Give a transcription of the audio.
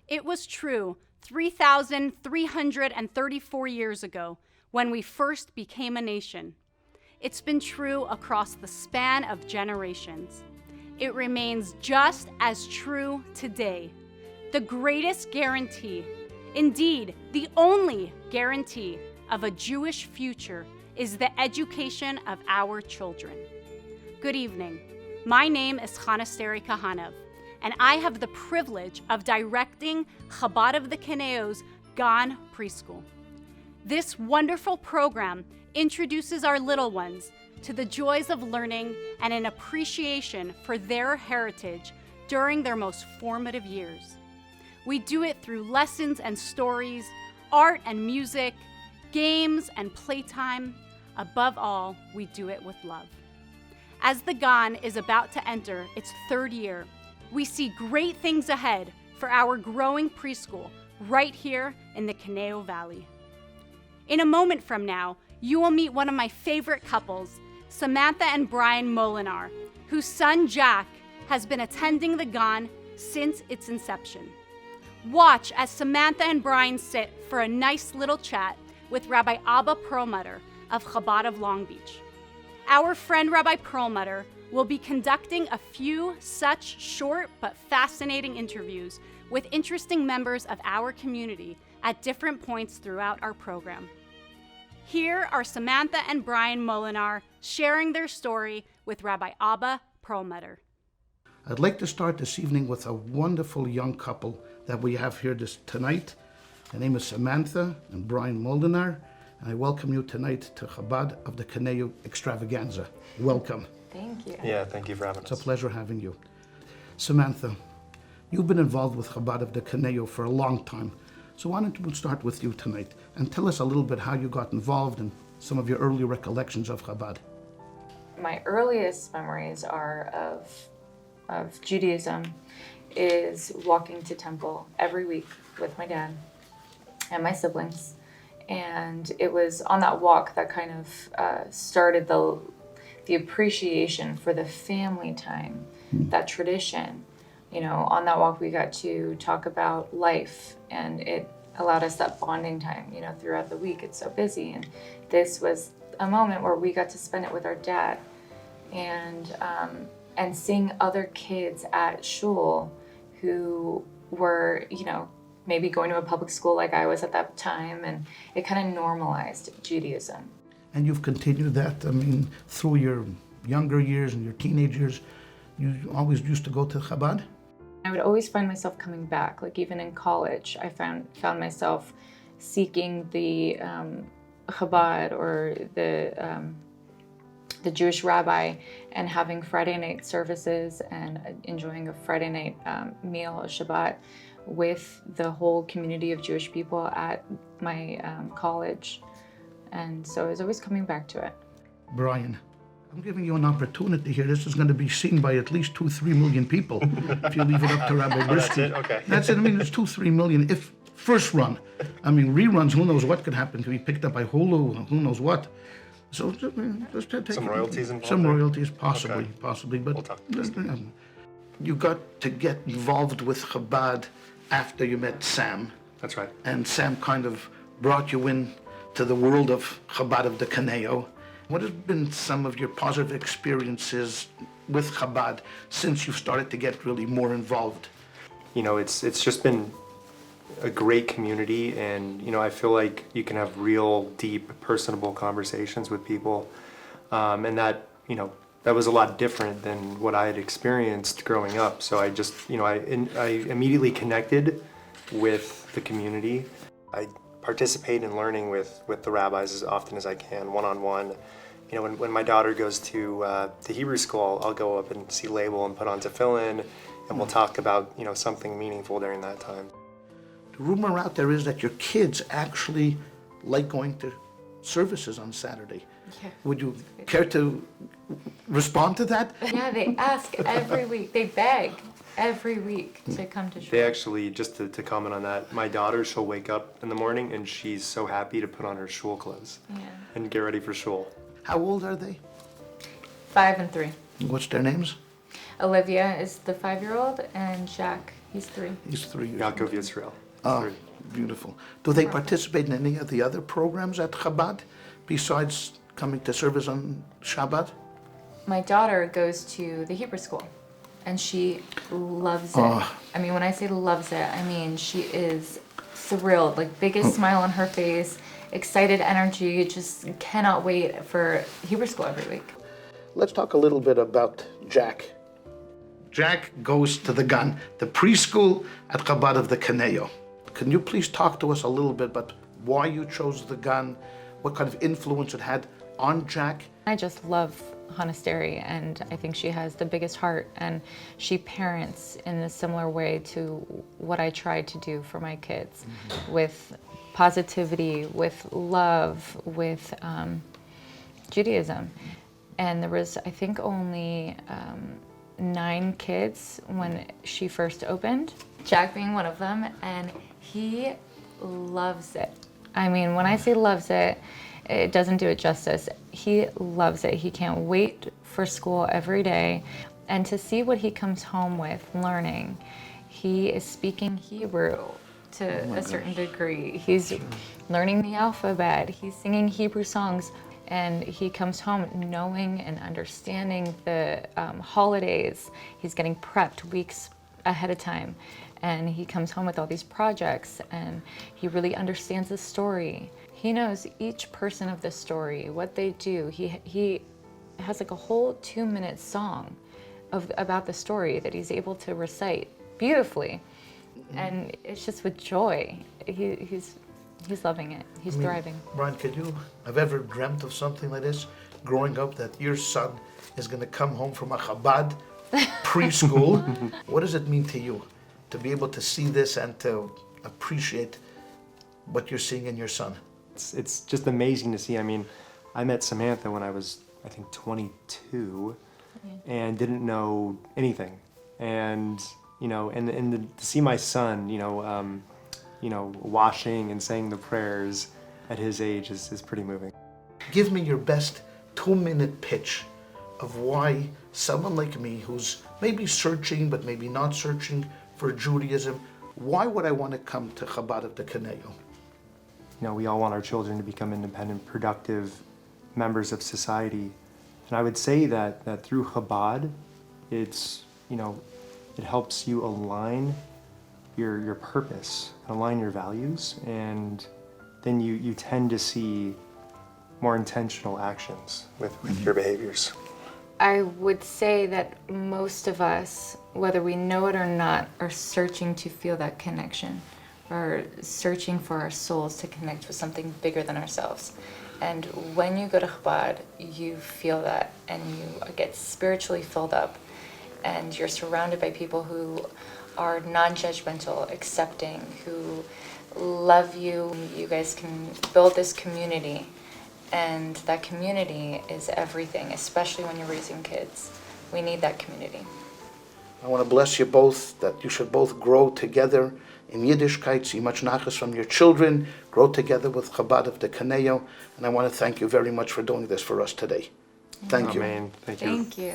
It was true 3,334 years ago when we first became a nation. It's been true across the span of generations. It remains just as true today. The greatest guarantee, indeed, the only guarantee of a Jewish future is the education of our children. Good evening. My name is Chanasteri Kahanov, and I have the privilege of directing Chabad of the Conejo's Gan Preschool. This wonderful program introduces our little ones to the joys of learning and an appreciation for their heritage during their most formative years. We do it through lessons and stories, art and music, games and playtime. Above all, we do it with love. As the Gan is about to enter its third year, we see great things ahead for our growing preschool right here in the Conejo Valley. In a moment from now, you will meet one of my favorite couples, Samantha and Bryan Molinar, whose son Jack has been attending the Gan since its inception. Watch as Samantha and Bryan sit for a nice little chat with Rabbi Abba Perlmutter of Chabad of Long Beach. Our friend Rabbi Perlmutter will be conducting a few such short but fascinating interviews with interesting members of our community at different points throughout our program. Here are Samantha and Bryan Molinar sharing their story with Rabbi Abba Perlmutter. I'd like to start this evening with a wonderful young couple that we have here tonight. Their name is Samantha and Bryan Molinar, and I welcome you tonight to Chabad of the Conejo Extravaganza. Welcome. Thank you. Yeah, thank you for having us. It's a pleasure having you. Samantha, you've been involved with Chabad of the Conejo for a long time, so why don't we start with you tonight and tell us a little bit how you got involved and some of your early recollections of Chabad. My earliest memories are of Judaism is walking to temple every week with my dad and my siblings. And it was on that walk that kind of started the appreciation for the family time, that tradition. You know, on that walk we got to talk about life, and it allowed us that bonding time, you know, throughout the week. It's so busy, and this was a moment where we got to spend it with our dad, and seeing other kids at shul who were, you know, maybe going to a public school like I was at that time, and it kind of normalized Judaism. And you've continued that, I mean, through your younger years and your teenage years. You always used to go to Chabad? I would always find myself coming back. Like even in college, I found myself seeking the Chabad or the Jewish rabbi and having Friday night services and enjoying a Friday night meal, a Shabbat, with the whole community of Jewish people at my college. And so I was always coming back to it. Bryan, I'm giving you an opportunity here. This is going to be seen by at least 2-3 million people if you leave it up to Rabbi Brisky. That's it? Okay. That's it. I mean, it's 2-3 million if first run. I mean, reruns, who knows what could happen. Could be picked up by Hulu, who knows what. So just take some royalties involved. Some there? royalties, possibly, Okay. possibly. But We'll talk. You got to get involved with Chabad after you met Sam. That's right. And Sam kind of brought you in to the world of Chabad of the Conejo. What have been some of your positive experiences with Chabad since you've started to get really more involved? You know, it's just been a great community, and you know, I feel like you can have real, deep, personable conversations with people, and that, you know, that was a lot different than what I had experienced growing up. So I just, you know, I immediately connected with the community. I participate in learning with the rabbis as often as I can, one-on-one. You know, when my daughter goes to Hebrew school, I'll go up and see Label and put on tefillin, and we'll talk about, you know, something meaningful during that time. The rumor out there is that your kids actually like going to services on Saturday. Yeah. Would you care to respond to that? Yeah, they ask every week. They beg every week to come to shul. They actually, just to comment on that, my daughter, she'll wake up in the morning and she's so happy to put on her shul clothes and get ready for shul. How old are they? 5 and 3. What's their names? Olivia is the 5-year-old, and Jack, He's 3. He's 3 years Yaakov old. Yisrael. Oh, Three. beautiful. Do they participate in any of the other programs at Chabad besides coming to service on Shabbat? My daughter goes to the Hebrew school, and she loves it. I mean, when I say loves it, I mean she is thrilled, like biggest smile on her face, excited energy, just cannot wait for Hebrew school every week. Let's talk a little bit about Jack. Jack goes to the Gan, the preschool at Chabad of the Conejo. Can you please talk to us a little bit about why you chose the Gan, what kind of influence it had on Jack? I just love Hanasteri, and I think she has the biggest heart, and she parents in a similar way to what I tried to do for my kids, with positivity, with love, with Judaism. And there was, I think, only 9 kids when she first opened, Jack being one of them, and he loves it. I mean, when I say loves it, it doesn't do it justice. He loves it. He can't wait for school every day. And to see what he comes home with, learning. He is speaking Hebrew to a certain degree. He's learning the alphabet. He's singing Hebrew songs. And he comes home knowing and understanding the holidays. He's getting prepped weeks ahead of time. And he comes home with all these projects, and he really understands the story. He knows each person of the story, what they do. He has like a whole 2-minute song about the story that he's able to recite beautifully. And it's just with joy. He's loving it. He's thriving. Bryan, could you have ever dreamt of something like this, growing up, that your son is going to come home from a Chabad preschool? What does it mean to you to be able to see this and to appreciate what you're seeing in your son? It's just amazing to see. I mean, I met Samantha when I was, I think, 22, and didn't know anything. And to see my son, washing and saying the prayers at his age is pretty moving. Give me your best 2-minute pitch of why someone like me, who's maybe searching but maybe not searching for Judaism, why would I want to come to Chabad of the Conejo? We all want our children to become independent, productive members of society. And I would say that through Chabad, it helps you align your purpose, align your values, and then you tend to see more intentional actions with your behaviors. I would say that most of us, whether we know it or not, are searching to feel that connection, or searching for our souls to connect with something bigger than ourselves. And when you go to Chabad, you feel that, and you get spiritually filled up, and you're surrounded by people who are non-judgmental, accepting, who love you. You guys can build this community, and that community is everything, especially when you're raising kids. We need that community. I want to bless you both, that you should both grow together in Yiddishkeit, see much nachas from your children, grow together with Chabad of the Conejo, and I want to thank you very much for doing this for us today. Thank you. Amen. Thank you. Thank you.